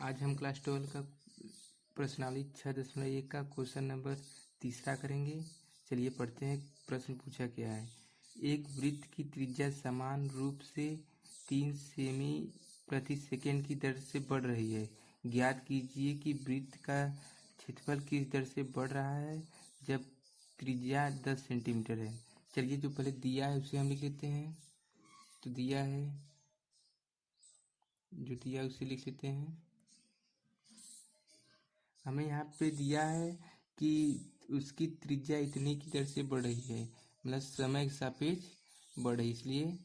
आज हम क्लास 12 का प्रश्नावली 6.1 का क्वेश्चन नंबर 3 करेंगे। चलिए पढ़ते हैं। प्रश्न पूछा क्या है। एक वृत्त की त्रिज्या समान रूप से 3 सेमी प्रति सेकंड की दर से बढ़ रही है। ज्ञात कीजिए कि वृत्त का क्षेत्रफल किस दर से बढ़ रहा है जब त्रिज्या 10 सेंटीमीटर है। चलिए जो पहले दिया है उसे हम लिख लेते हैं। तो दिया है, जो दिया है उसे लिख लेते हैं। हमें यहाँ पे दिया है कि उसकी त्रिज्या इतने की दर से बढ़ रही है, मतलब समय के सापेक्ष बढ़ रही है, इसलिए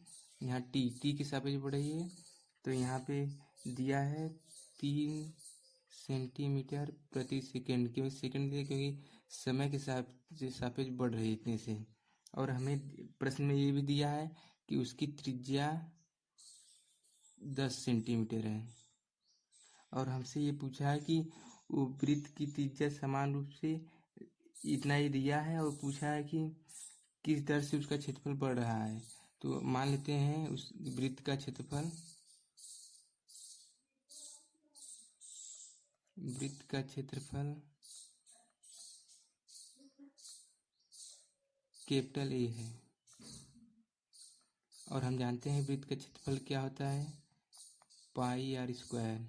यहाँ टी के सापेक्ष बढ़ रही है। तो यहाँ पे दिया है 3 सेंटीमीटर प्रति सेकंड, क्योंकि सेकंड दिया क्योंकि समय के सापेक्ष बढ़ रही है इतने से। और हमें प्रश्न में ये भी दिया है कि उसकी त्रिज्या 10 सेंटीमीटर है। और हमसे ये पूछा है कि वो वृत्त की त्रिज्या समान रूप से इतना ही दिया है और पूछा है कि किस दर से उसका क्षेत्रफल बढ़ रहा है। तो मान लेते हैं उस वृत्त का क्षेत्रफल, कैपिटल ए है। और हम जानते हैं वृत्त का क्षेत्रफल क्या होता है, pi r square.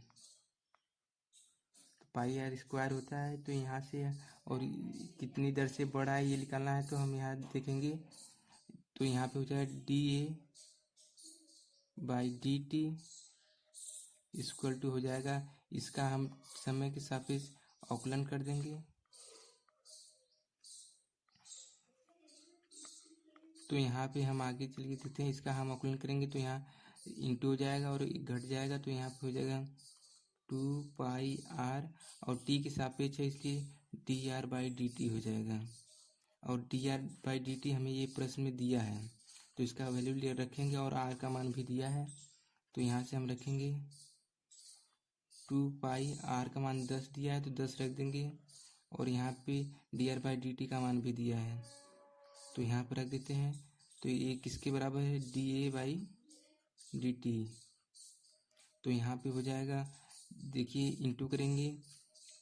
Pi r square होता है। तो यहाँ से और कितनी दर से बढ़ा है ये निकालना है, तो हम यहाँ देखेंगे। तो यहाँ पे हो जाएगा D A by D T equal to हो जाएगा, इसका हम समय के सापेक्ष अवकलन कर देंगे। तो यहाँ पे हम आगे चल के देखते हैं, इसका हम अवकलन करेंगे तो यहाँ इंटू हो जाएगा और घट जाएगा। तो यहाँ पे हो जाएगा 2 पाई आर और टी के सापेक्ष है इसलिए D R by D T हो जाएगा। और D R by D T हमें ये प्रश्न में दिया है, तो इसका वैल्यू रखेंगे और आर का मान भी दिया है। तो यहाँ से हम रखेंगे 2 पाई, आर का मान 10 दिया है तो 10 रख देंगे। और यहाँ पे D R by D T का मान भी दिया है तो यहाँ पर रख देते हैं। तो ये किसके बराबर है, D A by D T. तो यहाँ पे हो जाएगा, देखिए इंटू करेंगे,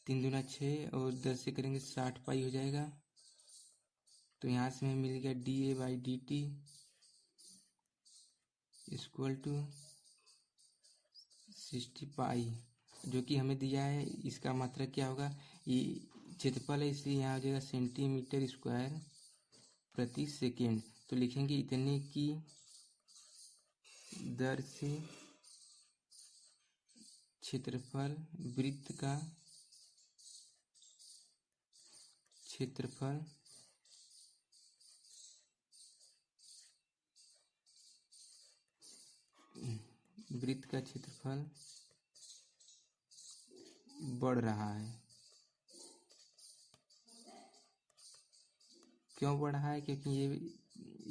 3 दूना 6 और 10 से करेंगे 60 पाई हो जाएगा। तो यहाँ से हमें मिल गया D A by D T equal to 60 pi, जो कि हमें दिया है। इसका मात्रा क्या होगा, ये क्षेत्रफल है इसलिए यहाँ हो जाएगा सेंटीमीटर स्क्वायर प्रति सेकेंड। तो लिखेंगे इतने की दर से क्षेत्रफल, वृत्त का क्षेत्रफल बढ़ रहा है। क्यों बढ़ रहा है, क्योंकि ये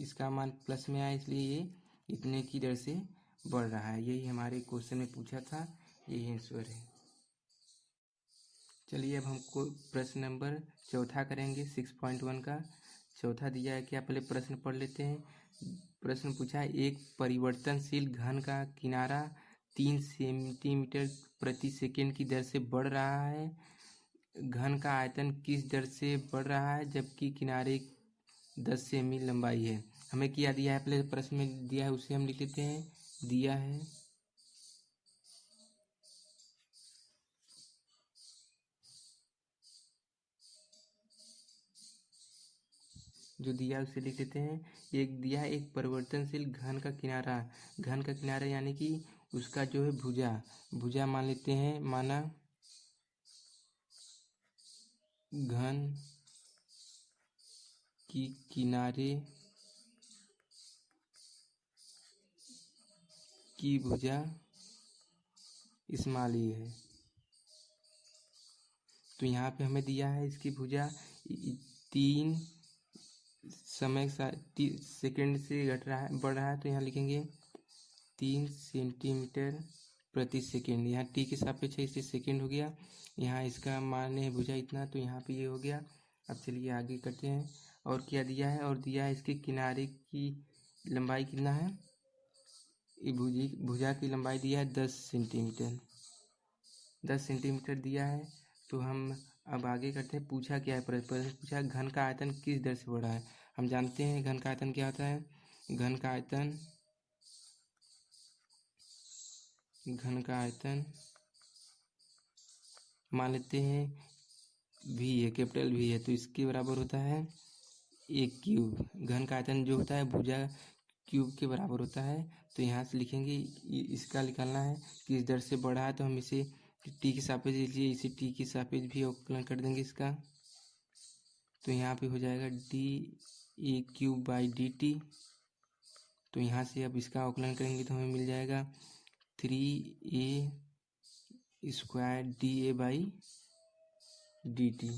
इसका मान प्लस में आया इसलिए ये इतने की दर से बढ़ रहा है। यही हमारे क्वेश्चन में पूछा था, यही आंसर है। चलिए अब हमको प्रश्न नंबर 4 करेंगे 6.1 का। चौथा दिया है क्या, पहले प्रश्न पढ़ लेते हैं। प्रश्न पूछा है, एक परिवर्तनशील घन का किनारा 3 सेंटीमीटर प्रति सेकंड की दर से बढ़ रहा है। घन का आयतन किस दर से बढ़ रहा है जबकि किनारे 10 सेमी लंबाई है। हमें क्या दिया है, पहले प्रश्न में दिया है उसे हम लिख लेते हैं। दिया है, जो दिया है उसे लिख लेते हैं। एक दिया है, एक परिवर्तनशील घन का किनारा। घन का किनारा यानी कि उसका जो है भुजा मान लेते हैं। माना घन की किनारे की भुजा इस्माइली है। तो यहाँ पे हमें दिया है इसकी भुजा 3 समय सेकंड से घट रहा है, बढ़ रहा है। तो यहाँ लिखेंगे 3 सेंटीमीटर प्रति सेकंड। यहाँ टी के सापेक्ष है इसलिए सेकंड हो गया। यहाँ इसका मान है भुजा इतना, तो यहाँ पे ये हो गया। अब चलिए आगे करते हैं। और क्या दिया है, और दिया है इसके किनारे की लंबाई कितना है, ये भुजा की लंबाई दिया है 10 सेंटीमीटर। 10 सेंटीमीटर दिया है। तो हम अब आगे करते हैं, पूछा क्या है, प्रश्न पूछा घन का आयतन किस दर से बढ़ा है। हम जानते हैं घन का आयतन क्या होता है। घन का आयतन मान लेते हैं भी है, कैपिटल भी है, तो इसके बराबर होता है एक क्यूब। घन का आयतन जो होता है भुजा क्यूब के बराबर होता है। तो यहाँ से लिखेंगे इसका निकालना है किस दर से बढ़ा है, तो हम इसे टी के सापेक्ष लीजिए, इसे टी के सापेक्ष भी अवकलन कर देंगे इसका। तो यहाँ पे हो जाएगा d(a³/dt). तो यहाँ से अब इसका अवकलन करेंगे तो हमें मिल जाएगा 3a² dA/dt।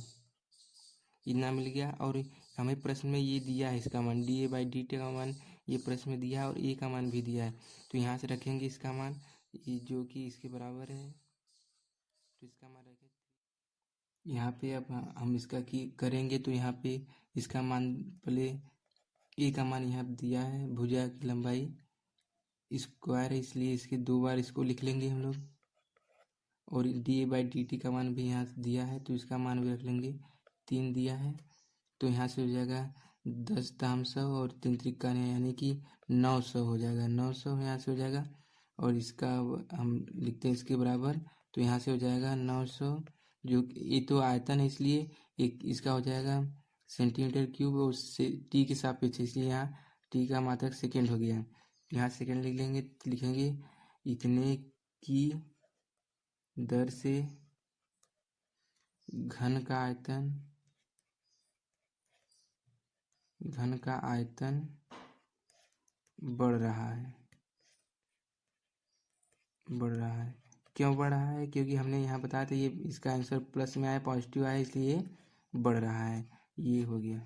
इतना मिल गया। और हमें प्रश्न में ये दिया है इसका मान dA/dt का मान ये प्रश्न में दिया है और a का मान भी दिया है। तो यहाँ से रखेंगे इसका मान जो कि इसके बराबर है। तो इसका मान रखें यहाँ पे। अब हम इसका की करेंगे तो यहाँ पे इसका मान पहले a का मान यहाँ दिया है, भुजा की लंबाई स्क्वायर है इसलिए इसके 2 बार इसको लिख लेंगे हम लोग। और dA/dt का मान भी यहाँ से दिया है तो इसका मान भी रख लेंगे 3 दिया है। तो यहाँ से हो जाएगा 10^100 और 3 त्रिका यानी कि 900 हो जाएगा। 900 यहाँ से हो जाएगा और इसका हम लिखते हैं इसके बराबर। तो यहाँ से हो जाएगा 900, जो ये तो आयतन है इसलिए एक इसका हो जाएगा सेंटीमीटर क्यूब और उससे टी के सापेक्ष इसलिए यहाँ टी का मात्रक सेकेंड हो गया। यहाँ सेकेंड लिख लेंगे, लिखेंगे इतने की दर से घन का आयतन बढ़ रहा है। क्यों बढ़ रहा है? क्योंकि हमने यहाँ बताया था ये इसका आंसर प्लस में आया, पॉजिटिव आया, इसलिए बढ़ रहा है। ये हो गया।